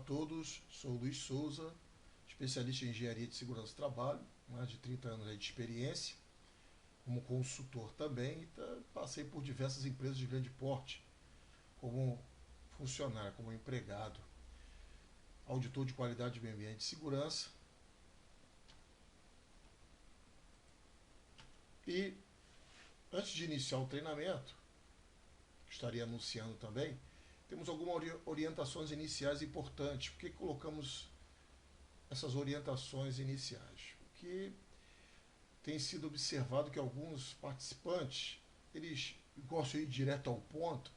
todos, sou Luiz Souza, especialista em engenharia de segurança do trabalho, mais de 30 anos de experiência, como consultor também, passei por diversas empresas de grande porte, como funcionário, como empregado, auditor de qualidade de meio ambiente e segurança. E antes de iniciar o treinamento, estaria anunciando também, temos algumas orientações iniciais importantes. Por que colocamos essas orientações iniciais? Porque tem sido observado que alguns participantes, eles gostam de ir direto ao ponto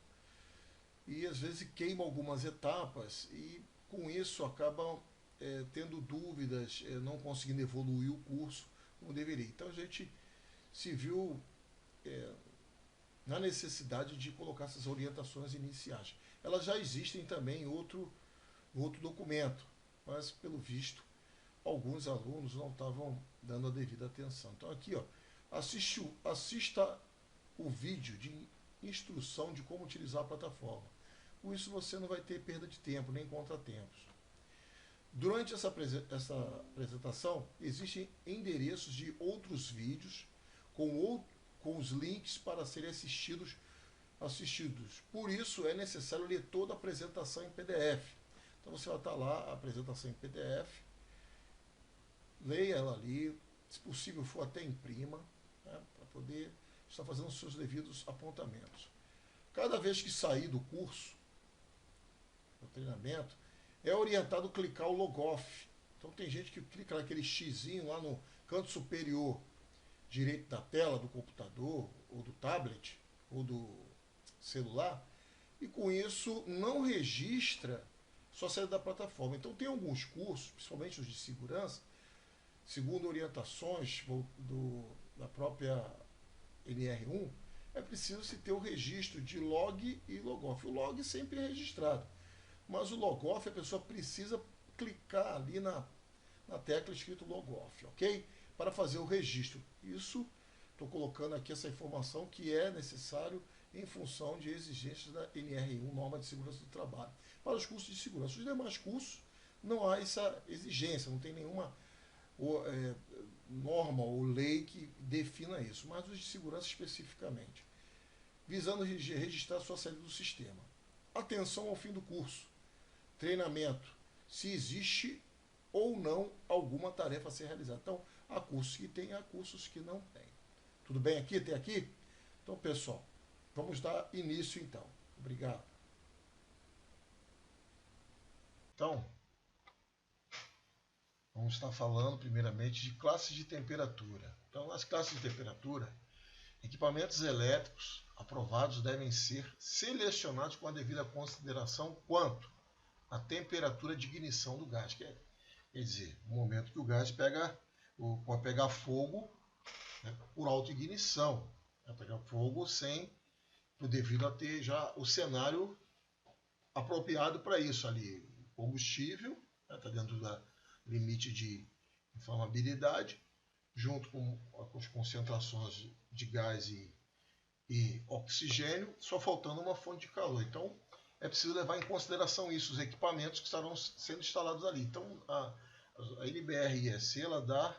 e às vezes queimam algumas etapas e com isso acabam tendo dúvidas, não conseguindo evoluir o curso como deveria. Então a gente se viu na necessidade de colocar essas orientações iniciais. Elas já existem também em outro documento, mas pelo visto alguns alunos não estavam dando a devida atenção. Então aqui, ó, assista o vídeo de instrução de como utilizar a plataforma. Com isso você não vai ter perda de tempo, nem contratempos. Durante essa apresentação, existem endereços de outros vídeos com os links para serem assistidos. Por isso é necessário ler toda a apresentação em PDF. Então você vai estar lá, a apresentação em PDF, leia ela ali, se possível for até imprima, né, para poder estar fazendo os seus devidos apontamentos. Cada vez que sair do curso, do treinamento, é orientado a clicar o logoff. Então tem gente que clica naquele xizinho lá no canto superior direito da tela do computador, ou do tablet, ou do celular, e com isso não registra sua saída da plataforma. Então tem alguns cursos, principalmente os de segurança, segundo orientações da própria NR1, é preciso se ter o registro de log e logoff. O log sempre é registrado, mas o logoff a pessoa precisa clicar ali na tecla escrito logoff, ok? Para fazer o registro. Isso, estou colocando aqui essa informação que é necessário em função de exigências da NR1, Norma de Segurança do Trabalho. Para os cursos de segurança. Os demais cursos não há essa exigência, não tem nenhuma norma ou lei que defina isso, mas os de segurança especificamente, visando registrar sua saída do sistema. Atenção ao fim do curso. Treinamento. Se existe ou não alguma tarefa a ser realizada. Então, há cursos que tem, há cursos que não tem. Tudo bem aqui? Tem aqui? Então, pessoal, vamos dar início então. Obrigado. Então, vamos estar falando primeiramente de classes de temperatura. Então, nas classes de temperatura, equipamentos elétricos aprovados devem ser selecionados com a devida consideração quanto à temperatura de ignição do gás. Quer dizer, no momento que o gás pode pegar fogo, né, por autoignição, né, pegar fogo devido a ter já o cenário apropriado para isso ali. Combustível, está dentro da limite de inflamabilidade, junto com as concentrações de gás e oxigênio, só faltando uma fonte de calor. Então, é preciso levar em consideração isso, os equipamentos que estarão sendo instalados ali. Então, a NBR-EC ela dá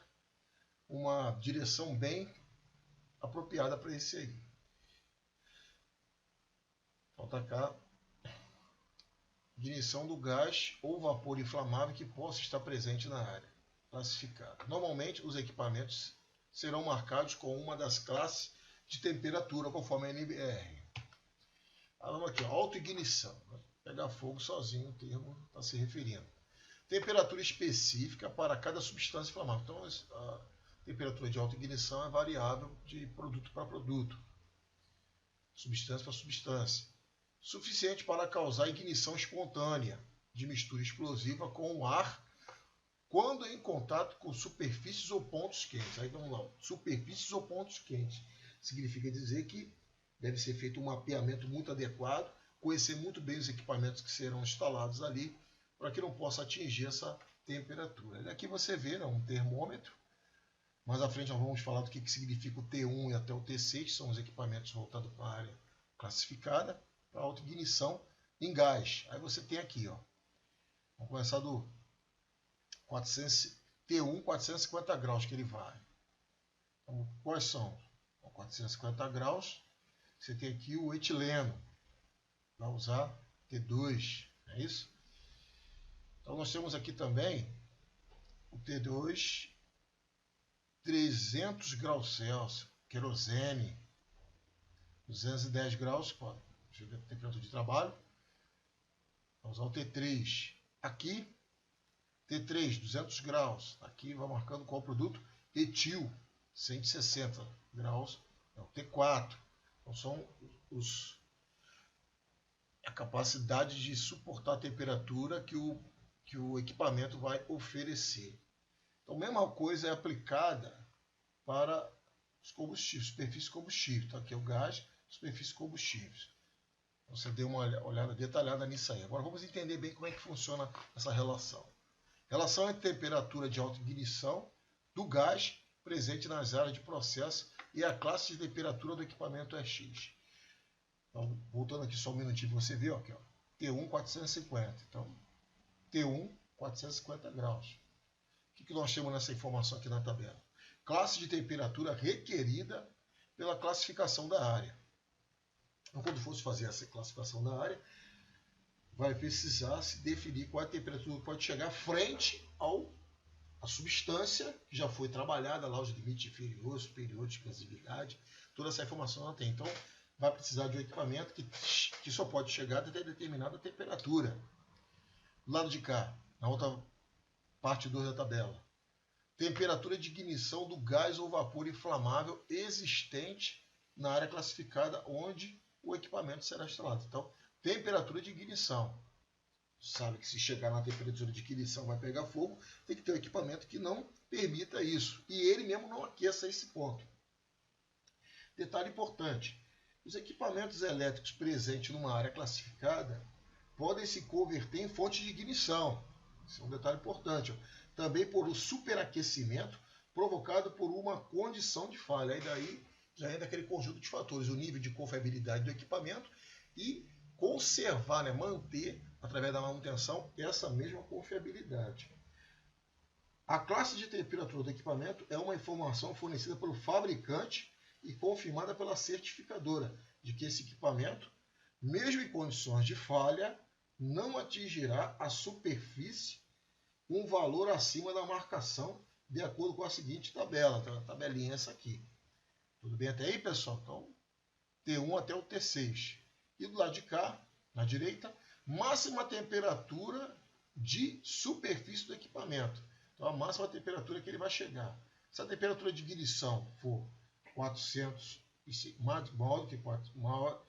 uma direção bem apropriada para esse aí. Falta cá, ignição do gás ou vapor inflamável que possa estar presente na área classificada. Normalmente, os equipamentos serão marcados com uma das classes de temperatura, conforme a NBR. Vamos aqui, autoignição. Né? Pegar fogo sozinho, o termo está se referindo. Temperatura específica para cada substância inflamável. Então, a temperatura de autoignição é variável de produto para produto, substância para substância. Suficiente para causar ignição espontânea de mistura explosiva com o ar quando em contato com superfícies ou pontos quentes. Aí vamos lá, superfícies ou pontos quentes. Significa dizer que deve ser feito um mapeamento muito adequado, conhecer muito bem os equipamentos que serão instalados ali, para que não possa atingir essa temperatura. E aqui você vê, né, um termômetro. Mais à frente nós vamos falar do que significa o T1 e até o T6, que são os equipamentos voltados para a área classificada, para autoignição em gás. Aí você tem aqui, ó, Vamos começar do 400, T1 450 graus que ele vai. Então, quais são? 450 graus, você tem aqui o etileno. Vai usar T2, é isso? Então nós temos aqui também o T2 300 graus Celsius, querosene, 210 graus, pode, chega a temperatura de trabalho. Vamos usar o T3. Aqui, T3, 200 graus. Aqui vai marcando qual produto? Etil, 160 graus. É o T4. Então são a capacidade de suportar a temperatura que o equipamento vai oferecer. Então, a mesma coisa é aplicada para os combustíveis, superfície combustível. Então, aqui é o gás, superfície combustíveis. Você deu uma olhada detalhada nisso aí. Agora, vamos entender bem como é que funciona essa relação. Relação entre temperatura de autoignição do gás presente nas áreas de processo e a classe de temperatura do equipamento é X. Então, voltando aqui só um minutinho para você ver, ó, aqui, ó, T1 450. Então, T1 450 graus. O que nós temos nessa informação aqui na tabela? Classe de temperatura requerida pela classificação da área. Então, quando fosse fazer essa classificação da área, vai precisar se definir qual é a temperatura que pode chegar frente à substância que já foi trabalhada, lá os limites inferiores, superiores de expressividade, toda essa informação ela tem. Então, vai precisar de um equipamento que só pode chegar até determinada temperatura. Do lado de cá, na outra parte 2 da tabela. Temperatura de ignição do gás ou vapor inflamável existente na área classificada onde o equipamento será instalado. Então, temperatura de ignição. Sabe que se chegar na temperatura de ignição vai pegar fogo, tem que ter um equipamento que não permita isso. E ele mesmo não aqueça esse ponto. Detalhe importante. Os equipamentos elétricos presentes numa área classificada podem se converter em fonte de ignição. Esse é um detalhe importante. Também por o superaquecimento provocado por uma condição de falha. Aí daí já é daquele conjunto de fatores. O nível de confiabilidade do equipamento e conservar, né, manter, através da manutenção, essa mesma confiabilidade. A classe de temperatura do equipamento é uma informação fornecida pelo fabricante e confirmada pela certificadora de que esse equipamento, mesmo em condições de falha, não atingirá a superfície um valor acima da marcação de acordo com a seguinte tabela, tá? A tabelinha essa aqui. Tudo bem até aí, pessoal? Então, T1 até o T6. E do lado de cá, na direita, máxima temperatura de superfície do equipamento. Então, a máxima temperatura que ele vai chegar. Se a temperatura de ignição for 400, maior do que 400, maior,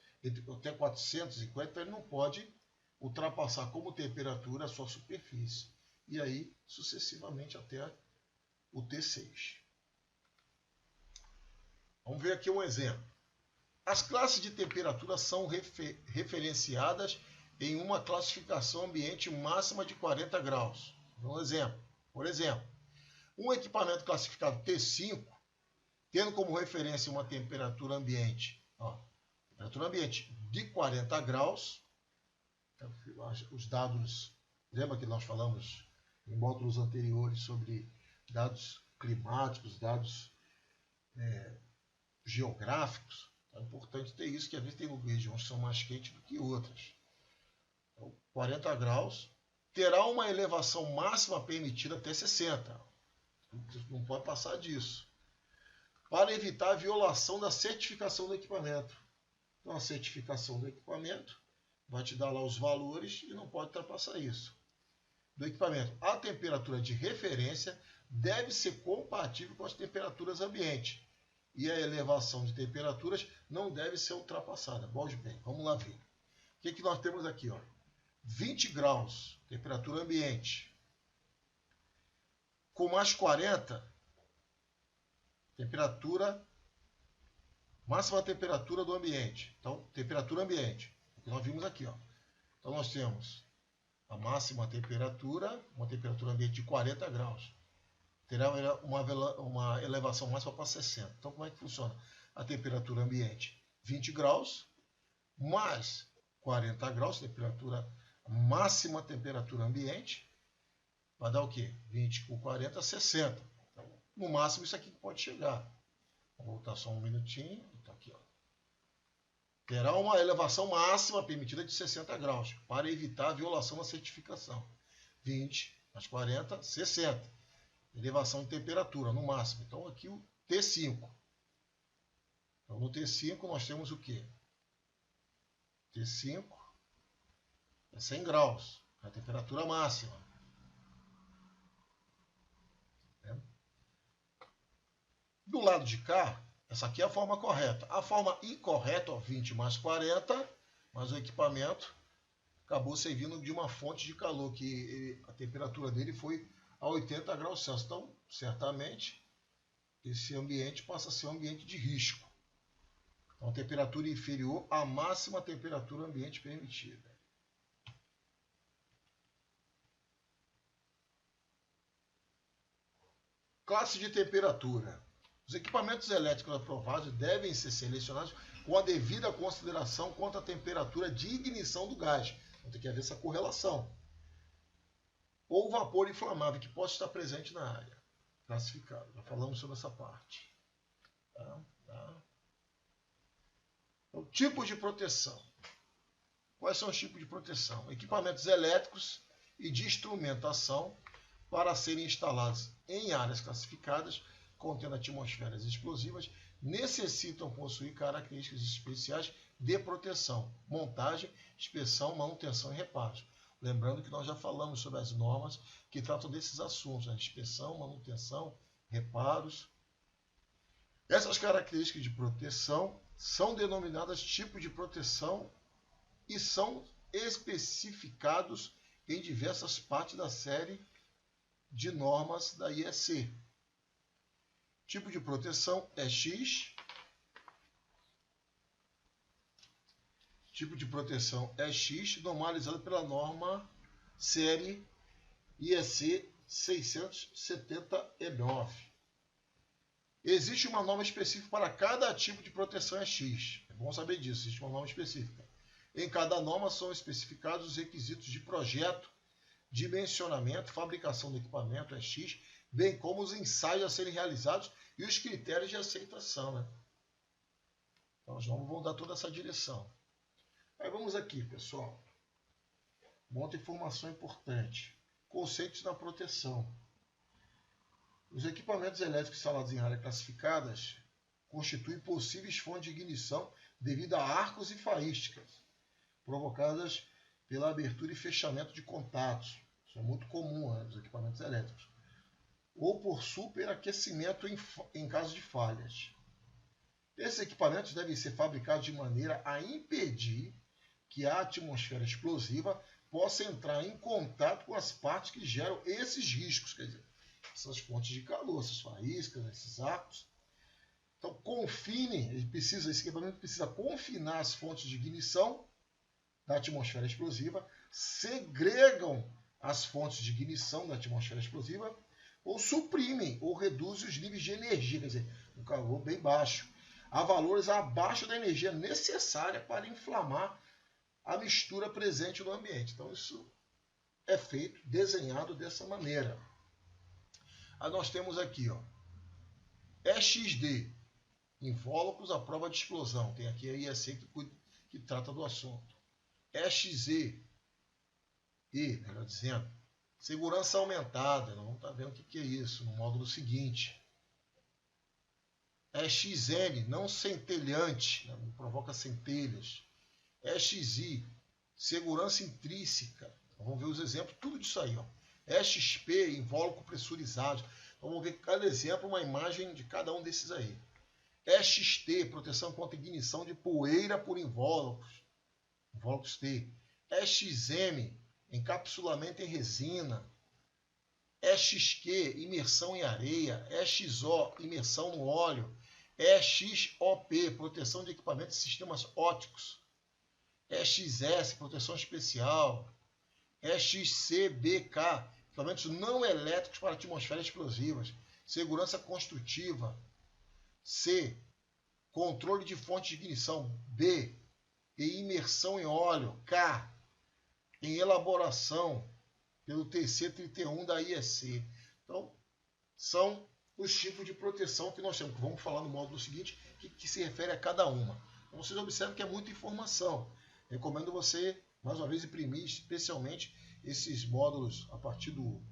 até 450, ele não pode ultrapassar como temperatura a sua superfície. E aí, sucessivamente, até o T6. Vamos ver aqui um exemplo. As classes de temperatura são referenciadas em uma classificação ambiente máxima de 40 graus. Um exemplo. Por exemplo, um equipamento classificado T5, tendo como referência uma temperatura ambiente, temperatura ambiente de 40 graus, os dados, lembra que nós falamos em módulos anteriores sobre dados climáticos, dados geográficos? É importante ter isso, que às vezes tem regiões que são mais quentes do que outras. Então, 40 graus terá uma elevação máxima permitida até 60. Não pode passar disso. Para evitar a violação da certificação do equipamento. Então, a certificação do equipamento vai te dar lá os valores e não pode ultrapassar isso. Do equipamento, a temperatura de referência deve ser compatível com as temperaturas ambientes. E a elevação de temperaturas não deve ser ultrapassada. Pois bem, vamos lá ver. O que nós temos aqui? 20 graus, temperatura ambiente. Com mais 40, máxima temperatura do ambiente. Então, temperatura ambiente. O que nós vimos aqui. Então, nós temos a máxima temperatura, uma temperatura ambiente de 40 graus. Terá uma elevação máxima para 60. Então, como é que funciona? A temperatura ambiente, 20 graus, mais 40 graus, temperatura máxima temperatura ambiente, vai dar o quê? 20 por 40, 60. Então, no máximo isso aqui pode chegar. Vou voltar só um minutinho. Tá aqui, ó. Terá uma elevação máxima permitida de 60 graus, para evitar a violação da certificação. 20 mais 40, 60. Elevação de temperatura, no máximo. Então, aqui o T5. Então, no T5 nós temos o quê? T5 é 100 graus, a temperatura máxima. Do lado de cá, essa aqui é a forma correta. A forma incorreta, ó, 20 mais 40, mas o equipamento acabou servindo de uma fonte de calor, que a temperatura dele foi a 80 graus Celsius. Então, certamente, esse ambiente passa a ser um ambiente de risco. Então, temperatura inferior à máxima temperatura ambiente permitida. Classe de temperatura. Os equipamentos elétricos aprovados devem ser selecionados com a devida consideração quanto à temperatura de ignição do gás. Então, tem que haver essa correlação. Ou vapor inflamável, que pode estar presente na área. Classificado. Já falamos sobre essa parte. Tá. Então, tipos de proteção. Quais são os tipos de proteção? Equipamentos elétricos e de instrumentação para serem instalados em áreas classificadas contendo atmosferas explosivas necessitam possuir características especiais de proteção, montagem, inspeção, manutenção e reparos. Lembrando que nós já falamos sobre as normas que tratam desses assuntos, né? Inspeção, manutenção, reparos. Essas características de proteção são denominadas tipo de proteção e são especificados em diversas partes da série de normas da IEC. Tipo de proteção é X. Tipo de proteção é X, normalizado pela norma série IEC 679. Existe uma norma específica para cada tipo de proteção é X. É bom saber disso, existe uma norma específica. Em cada norma são especificados os requisitos de projeto, dimensionamento, fabricação do equipamento é X, bem como os ensaios a serem realizados e os critérios de aceitação, né? Então, as normas vão dar toda essa direção. Aí vamos aqui, pessoal. Muita informação importante. Conceitos da proteção. Os equipamentos elétricos instalados em áreas classificadas constituem possíveis fontes de ignição devido a arcos e faíscas provocadas pela abertura e fechamento de contatos. Isso é muito comum, né, nos equipamentos elétricos. Ou por superaquecimento em caso de falhas. Esses equipamentos devem ser fabricados de maneira a impedir que a atmosfera explosiva possa entrar em contato com as partes que geram esses riscos, quer dizer, essas fontes de calor, essas faíscas, esses arcos. Então, esse equipamento precisa confinar as fontes de ignição da atmosfera explosiva, segregam as fontes de ignição da atmosfera explosiva, ou suprimem ou reduzem os níveis de energia, quer dizer, um calor bem baixo, a valores abaixo da energia necessária para inflamar a mistura presente no ambiente. Então, isso é feito, desenhado dessa maneira. Aí nós temos aqui, ó, EXD, invólucros à prova de explosão. Tem aqui a IEC que trata do assunto. EXE, melhor dizendo, segurança aumentada. Nós vamos estar vendo o que é isso no módulo seguinte. EXN, não centelhante, não provoca centelhas. EXI, segurança intrínseca. Vamos ver os exemplos, tudo disso aí. Ó. EXP, invólucro pressurizado. Vamos ver cada exemplo, uma imagem de cada um desses aí. EXT, proteção contra ignição de poeira por invólucros. Invólucros T. EXM, encapsulamento em resina. EXQ, imersão em areia. EXO, imersão no óleo. EXOP, proteção de equipamentos e sistemas ópticos. EXS, proteção especial. EXCBK, equipamentos não elétricos para atmosferas explosivas. Segurança construtiva. C, controle de fontes de ignição. B, e imersão em óleo. K, em elaboração pelo TC31 da IEC. Então, são os tipos de proteção que nós temos. Vamos falar no módulo seguinte, que se refere a cada uma. Então, vocês observam que é muita informação. Recomendo você, mais uma vez, imprimir especialmente esses módulos a partir do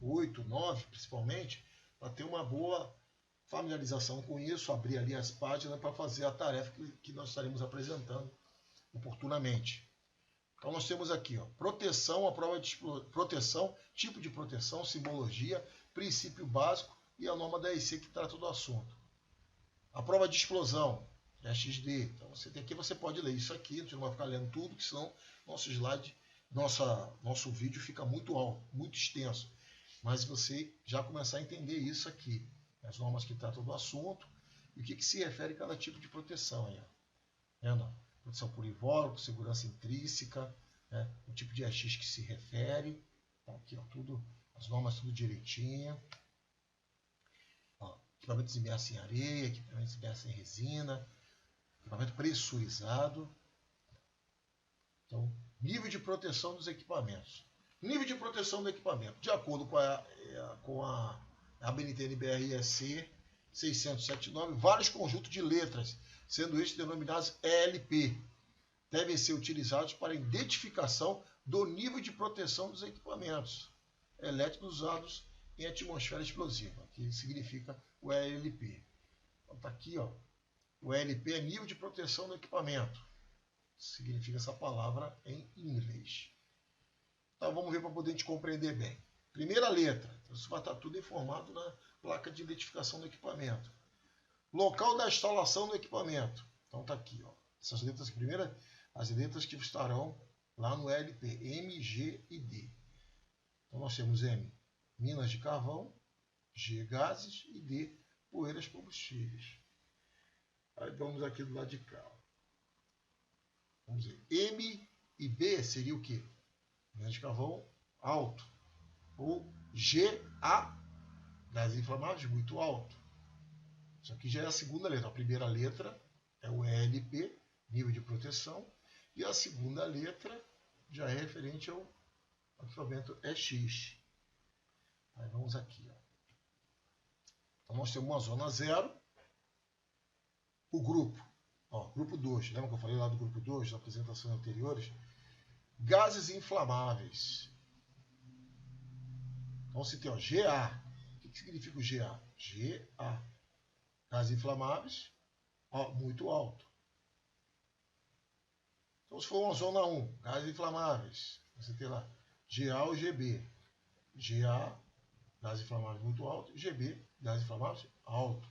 8, 9 principalmente, para ter uma boa familiarização com isso, abrir ali as páginas para fazer a tarefa que nós estaremos apresentando oportunamente. Então nós temos aqui, ó, proteção, a prova de proteção, tipo de proteção, simbologia, princípio básico e a norma da IC que trata do assunto. A prova de explosão, é XD. Então você pode ler isso aqui, você não vai ficar lendo tudo, que senão nosso slide, nosso vídeo fica muito alto, muito extenso. Mas você já começar a entender isso aqui, as normas que tratam do assunto e o que se refere a cada tipo de proteção. Aí, ó. Vendo? Proteção por invólucro, segurança intrínseca, né? O tipo de AX que se refere. Tá aqui, ó, tudo, as normas tudo direitinho. Ó, equipamentos imersos em areia, equipamentos imersos em resina, equipamento pressurizado. Então, nível de proteção dos equipamentos. Nível de proteção do equipamento. De acordo com a BNT-NBR-EC 679, vários conjuntos de letras, sendo estes denominados ELP, devem ser utilizados para identificação do nível de proteção dos equipamentos elétricos usados em atmosfera explosiva, que significa o ELP. Então está aqui, ó, o ELP é nível de proteção do equipamento. Significa essa palavra em inglês. Então vamos ver para poder a gente compreender bem. Primeira letra, então, isso vai estar tudo informado na placa de identificação do equipamento. Local da instalação do equipamento. Então está aqui, ó. Essas letras primeiras, as letras que estarão lá no LP, M, G e D. Então nós temos M, minas de carvão, G, gases e D, poeiras combustíveis. Aí vamos aqui do lado de cá. Vamos ver. M e B seria o quê? Minas de carvão alto. Ou GA, gases inflamáveis muito alto. Isso aqui já é a segunda letra. A primeira letra é o ELP, nível de proteção, e a segunda letra já é referente ao equipamento EX. Aí vamos aqui. Ó. Então nós temos uma zona 0, o grupo. Ó, grupo 2, lembra que eu falei lá do grupo 2, das apresentações anteriores? Gases inflamáveis. Então se tem ó, GA. O que significa o GA? GA. Gases inflamáveis, ó, muito alto. Então se for uma zona 1, gases inflamáveis, você tem lá GA ou GB. GA, gases inflamáveis muito alto, GB, gases inflamáveis alto.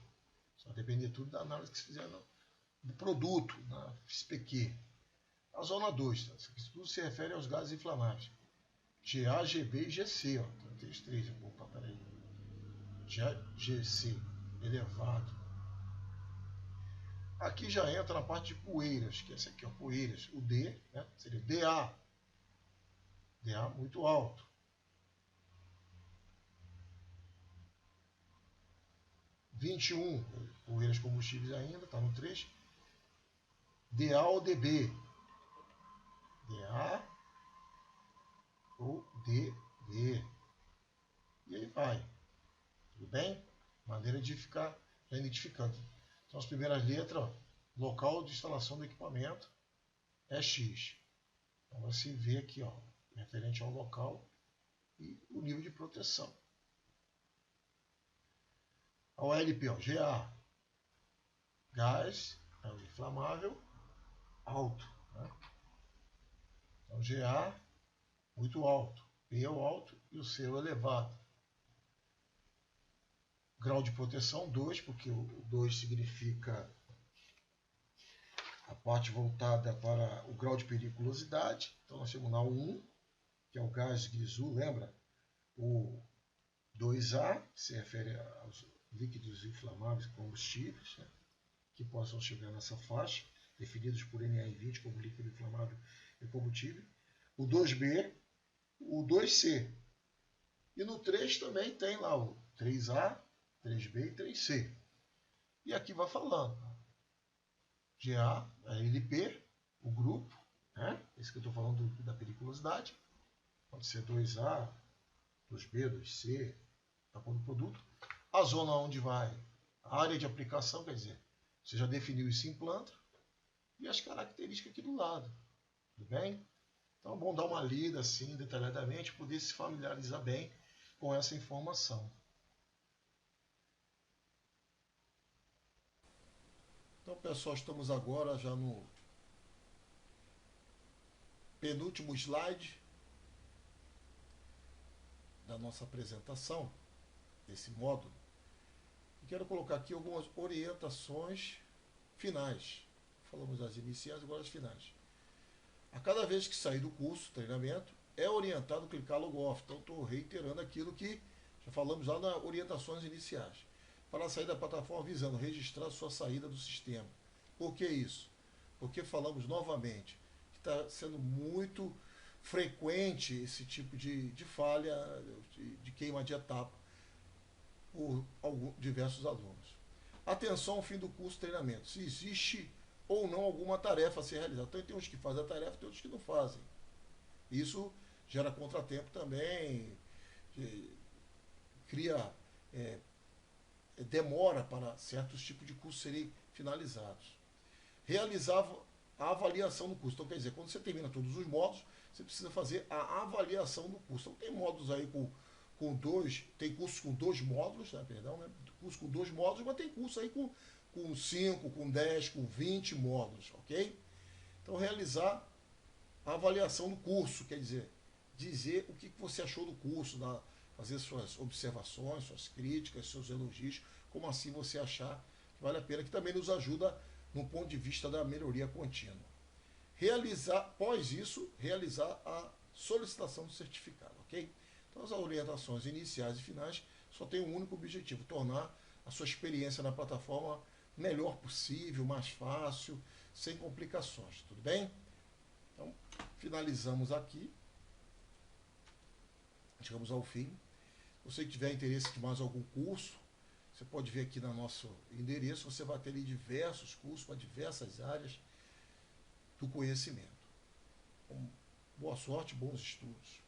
Só vai depender tudo da análise que se fizer do produto, na FSPQ. A zona 2, tá? Isso tudo se refere aos gases inflamáveis. GA, GB e GC. Ó. Então tem os três. Opa, peraí. GC, elevado. Aqui já entra na parte de poeiras, que é essa aqui, ó, poeiras. O D, né, seria DA. DA muito alto. (21), poeiras combustíveis ainda, está no 3. DA ou DB. DA ou DB. E aí vai. Tudo bem? Maneira de ficar já identificando. Então as primeiras letras, ó, local de instalação do equipamento é X. Então você vê aqui, ó, referente ao local e o nível de proteção. A OLP, ó, GA, gás inflamável alto. Né? Então GA muito alto, P é o alto e o C é o elevado. Grau de proteção 2, porque o 2 significa a parte voltada para o grau de periculosidade. Então nós temos lá o 1, que é o gás grisu, lembra? O 2A, que se refere aos líquidos inflamáveis combustíveis, né, que possam chegar nessa faixa, definidos por NR20 como líquido inflamável e combustível. O 2B, o 2C. E no 3 também tem lá o 3A, 3B e 3C. E aqui vai falando. GA, LP, o grupo, né? Esse que eu estou falando da periculosidade. Pode ser 2A, 2B, 2C, da cor do produto. A zona onde vai, a área de aplicação, quer dizer, você já definiu isso em planta. E as características aqui do lado. Tudo bem? Então é bom dar uma lida assim detalhadamente, poder se familiarizar bem com essa informação. Então, pessoal, estamos agora já no penúltimo slide da nossa apresentação, desse módulo. E quero colocar aqui algumas orientações finais. Falamos das iniciais, agora as finais. A cada vez que sair do curso, treinamento, é orientado a clicar logo off. Então, estou reiterando aquilo que já falamos lá nas orientações iniciais. Para sair da plataforma visando registrar sua saída do sistema. Por que isso? Porque falamos novamente que está sendo muito frequente esse tipo de falha, de queima de etapa por diversos alunos. Atenção ao fim do curso de treinamento. Se existe ou não alguma tarefa a ser realizada. Então tem uns que fazem a tarefa, tem outros que não fazem. Isso gera contratempo também, cria demora para certos tipos de cursos serem finalizados. Realizar a avaliação do curso. Então, quer dizer, quando você termina todos os módulos, você precisa fazer a avaliação do curso. Então, tem módulos aí com dois, tem cursos com 2 módulos, né, perdão, né, curso com 2 módulos, mas tem curso aí com 5, com 10, com 20 módulos, ok? Então, realizar a avaliação do curso, quer dizer o que você achou do curso, fazer suas observações, suas críticas, seus elogios, como assim você achar que vale a pena, que também nos ajuda no ponto de vista da melhoria contínua. Após isso, realizar a solicitação do certificado, ok? Então, as orientações iniciais e finais só têm um único objetivo: tornar a sua experiência na plataforma melhor possível, mais fácil, sem complicações, tudo bem? Então, finalizamos aqui. Chegamos ao fim. Se você tiver interesse de mais algum curso, você pode ver aqui no nosso endereço, você vai ter ali diversos cursos para diversas áreas do conhecimento. Então, boa sorte, bons estudos.